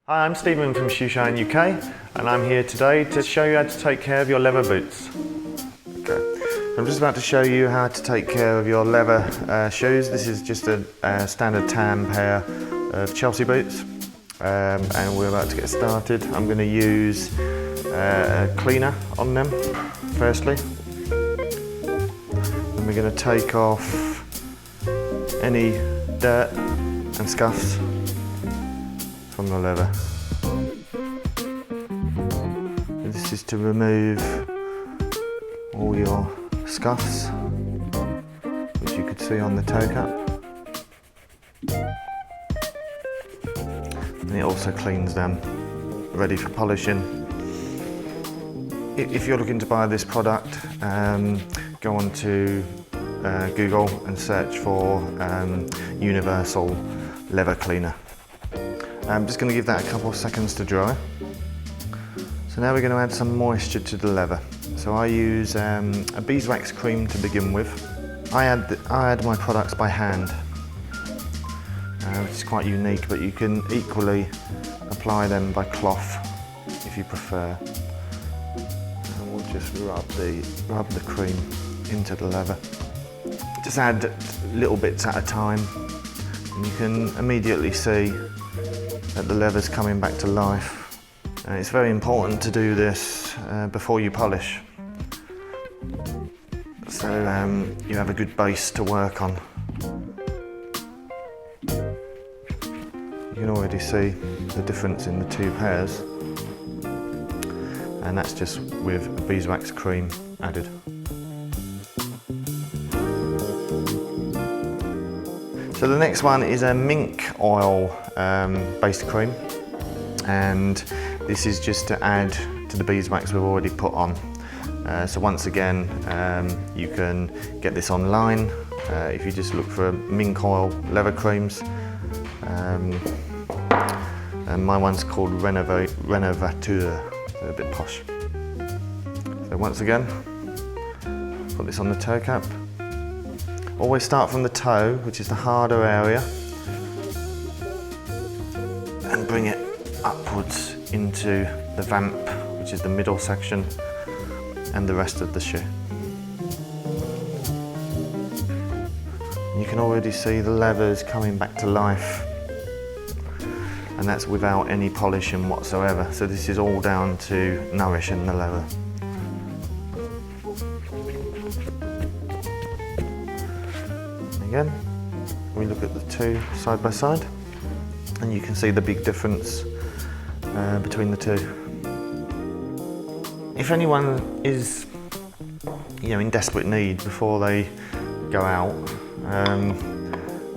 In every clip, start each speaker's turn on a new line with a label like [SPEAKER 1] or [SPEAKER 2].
[SPEAKER 1] Hi, I'm Stephen from Shoeshine UK and I'm here today to show you how to take care of your leather boots. Okay. I'm just about to show you how to take care of your leather shoes. This is just a standard tan pair of Chelsea boots and we're about to get started. I'm going to use a cleaner on them firstly. Then we're going to take off any dirt and scuffs from the leather. This is to remove all your scuffs, which you could see on the toe cap. And it also cleans them, ready for polishing. If you're looking to buy this product, go on to Google and search for universal leather cleaner. I'm just going to give that a couple of seconds to dry. So now we're going to add some moisture to the leather. So I use a beeswax cream to begin with. I add my products by hand, which is quite unique, but you can equally apply them by cloth if you prefer. And we'll just rub the cream into the leather. Just add little bits at a time, and you can immediately see that the leather's coming back to life. And it's very important to do this before you polish, so you have a good base to work on. You can already see the difference in the two pairs, and that's just with beeswax cream added. So the next one is a mink oil based cream, and this is just to add to the beeswax we've already put on. So once again, you can get this online if you just look for mink oil leather creams. And my one's called Renovateur, so a bit posh. So once again, put this on the toe cap. Always start from the toe, which is the harder area, and bring it upwards into the vamp, which is the middle section, and the rest of the shoe. You can already see the leathers coming back to life, and that's without any polishing whatsoever. So this is all down to nourishing the leather. Again, we look at the two side by side, and you can see the big difference between the two. If anyone is, in desperate need before they go out,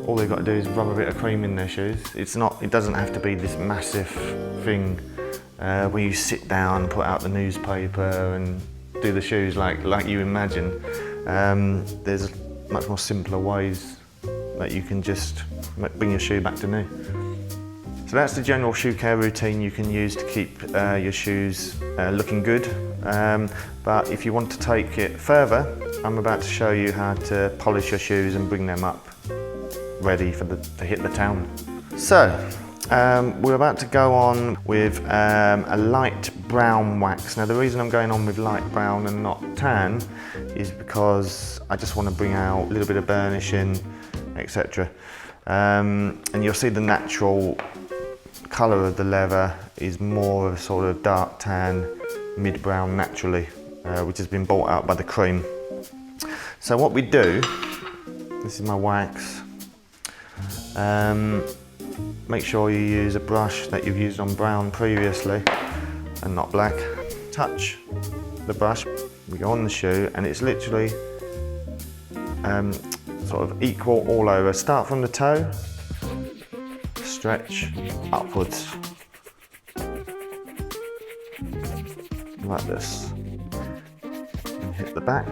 [SPEAKER 1] all they've got to do is rub a bit of cream in their shoes. It doesn't have to be this massive thing where you sit down, put out the newspaper, and do the shoes like you imagine. There's much more simpler ways that you can just bring your shoe back to new. So that's the general shoe care routine you can use to keep your shoes looking good. But if you want to take it further, I'm about to show you how to polish your shoes and bring them up ready to hit the town. So we're about to go on with a light brown wax. Now the reason I'm going on with light brown and not tan is because I just want to bring out a little bit of burnishing, etc. And you'll see the natural colour of the leather is more of a sort of dark tan, mid-brown naturally, which has been brought out by the cream. So what we do, this is my wax. Make sure you use a brush that you've used on brown previously and not black. Touch the brush, we go on the shoe, and it's literally sort of equal all over. Start from the toe, stretch upwards, like this, and hit the back.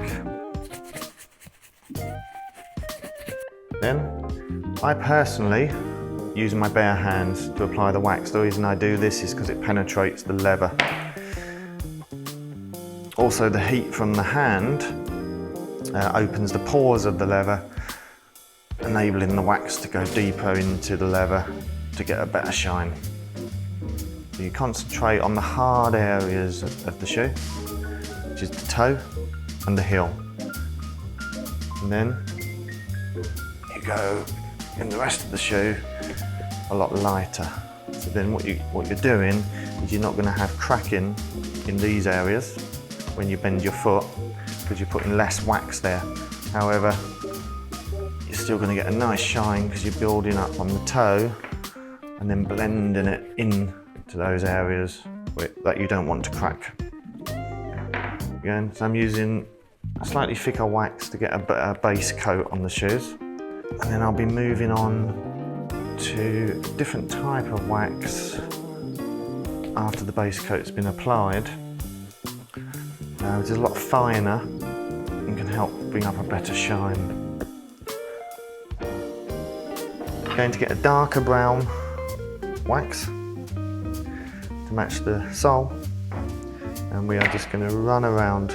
[SPEAKER 1] Then, I personally use my bare hands to apply the wax. The reason I do this is because it penetrates the leather. Also, the heat from the hand opens the pores of the leather, enabling the wax to go deeper into the leather to get a better shine. So you concentrate on the hard areas of the shoe, which is the toe and the heel. And then you go in the rest of the shoe a lot lighter. So then what you're doing is you're not going to have cracking in these areas when you bend your foot, because you're putting less wax there. However, you're still going to get a nice shine because you're building up on the toe and then blending it in to those areas that you don't want to crack. Again, so I'm using a slightly thicker wax to get a better base coat on the shoes. And then I'll be moving on to a different type of wax after the base coat's been applied. Which is a lot finer and can help bring up a better shine. I'm going to get a darker brown wax to match the sole, and we are just going to run around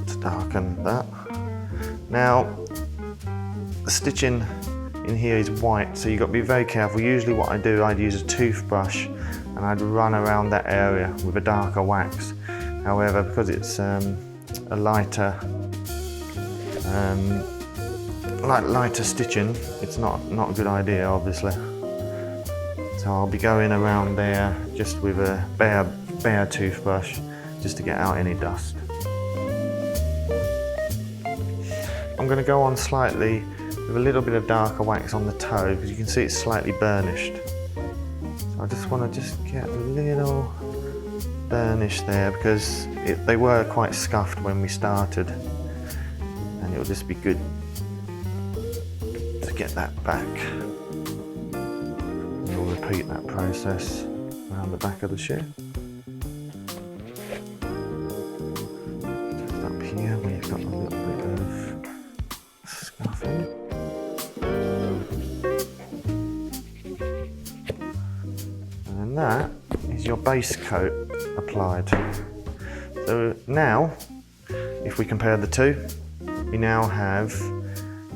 [SPEAKER 1] to darken that. Now, the stitching in here is white, so you've got to be very careful. Usually what I do, I'd use a toothbrush and I'd run around that area with a darker wax. However, because it's a lighter stitching, it's not a good idea, obviously. So I'll be going around there just with a bare toothbrush, just to get out any dust. I'm going to go on slightly with a little bit of darker wax on the toe, because you can see it's slightly burnished. So I just want to get a little burnish there, because they were quite scuffed when we started, and it'll just be good to get that back. We'll repeat that process around the back of the shoe. Just up here where you've got a little bit of scuffing. And that is your base coat applied. So now, if we compare the two, we now have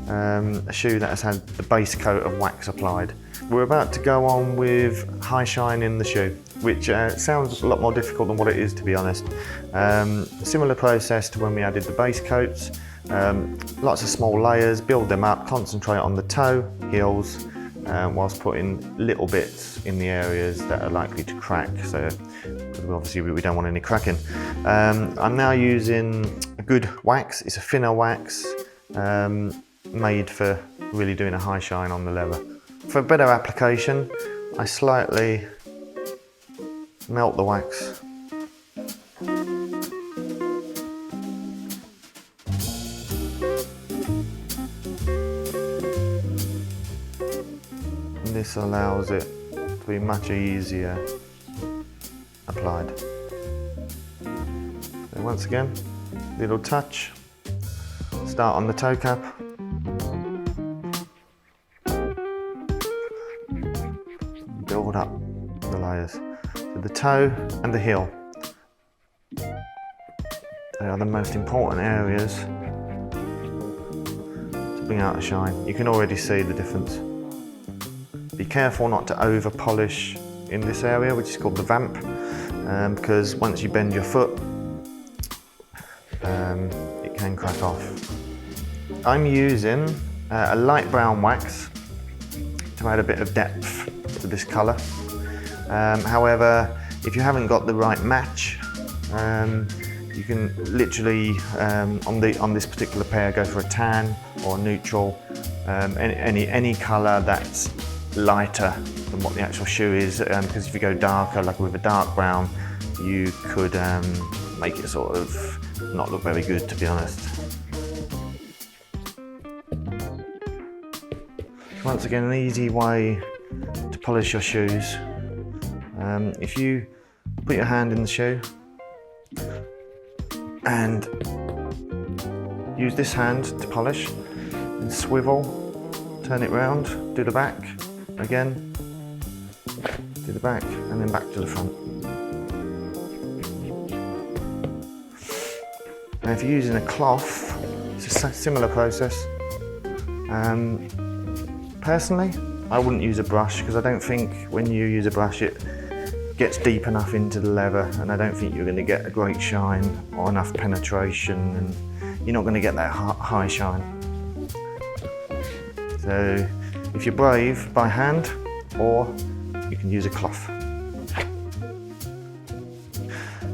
[SPEAKER 1] a shoe that has had the base coat of wax applied. We're about to go on with high shine in the shoe, which sounds a lot more difficult than what it is, to be honest. Similar process to when we added the base coats. Lots of small layers, build them up, concentrate on the toe, heels, whilst putting little bits in the areas that are likely to crack. So obviously we don't want any cracking. I'm now using a good wax. It's a thinner wax, made for really doing a high shine on the leather. For better application, I slightly melt the wax. And this allows it to be much easier applied. So once again, little touch. Start on the toe cap. Build up the layers. So the toe and the heel. They are the most important areas to bring out a shine. You can already see the difference. Be careful not to over polish in this area, which is called the vamp, because once you bend your foot, it can crack off. I'm using a light brown wax to add a bit of depth to this colour. However, if you haven't got the right match, you can literally, on this particular pair, go for a tan or a neutral, any colour that's lighter than what the actual shoe is, because if you go darker, like with a dark brown, you could make it sort of not look very good, to be honest. Once again, an easy way to polish your shoes. If you put your hand in the shoe and use this hand to polish, and swivel, turn it round, do the back, again, do the back, and then back to the front. Now if you're using a cloth, it's a similar process. Personally, I wouldn't use a brush because I don't think when you use a brush it gets deep enough into the leather, and I don't think you're going to get a great shine or enough penetration, and you're not going to get that high shine. So if you're brave, by hand, or you can use a cloth.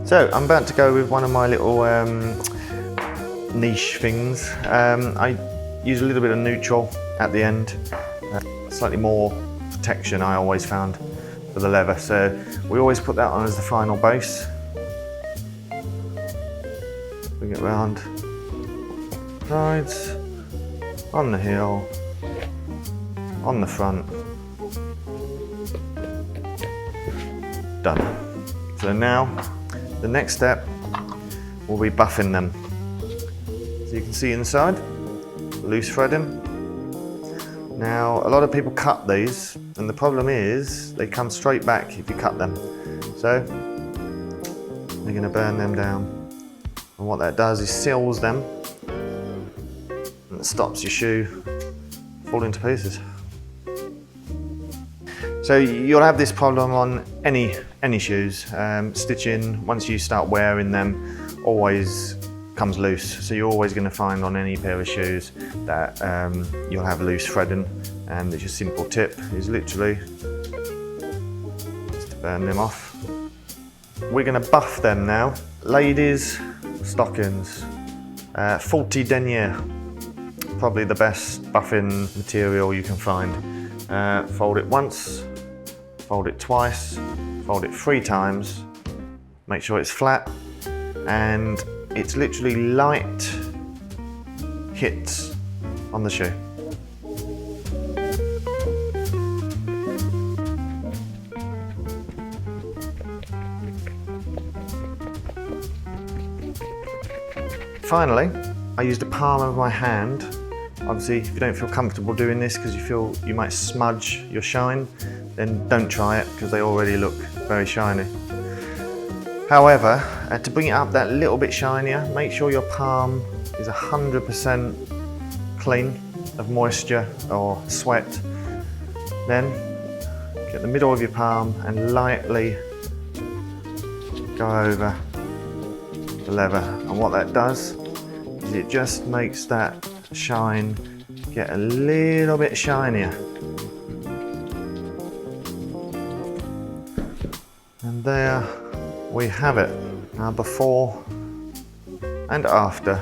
[SPEAKER 1] So I'm about to go with one of my little niche things. I use a little bit of neutral at the end, slightly more protection I always found for the leather, so we always put that on as the final base. Bring it round, sides, on the heel, on the front, done. So now the next step will be buffing them. So you can see inside, loose threading. Now a lot of people cut these, and the problem is they come straight back if you cut them. So they're going to burn them down, and what that does is seals them, and it stops your shoe falling to pieces. So you'll have this problem on any shoes. Stitching, once you start wearing them, always comes loose. So you're always going to find on any pair of shoes that you'll have loose threading, and it's a simple tip is literally just to burn them off. We're going to buff them now. Ladies, stockings, 40 denier, probably the best buffing material you can find. Fold it once, fold it twice, fold it 3 times, make sure it's flat, and it's literally light hits on the shoe. Finally, I used the palm of my hand. Obviously, if you don't feel comfortable doing this because you feel you might smudge your shine, then don't try it because they already look very shiny. However, to bring it up that little bit shinier, make sure your palm is 100% clean of moisture or sweat. Then get the middle of your palm and lightly go over the leather. And what that does is it just makes that shine get a little bit shinier. And there we have it, our before and after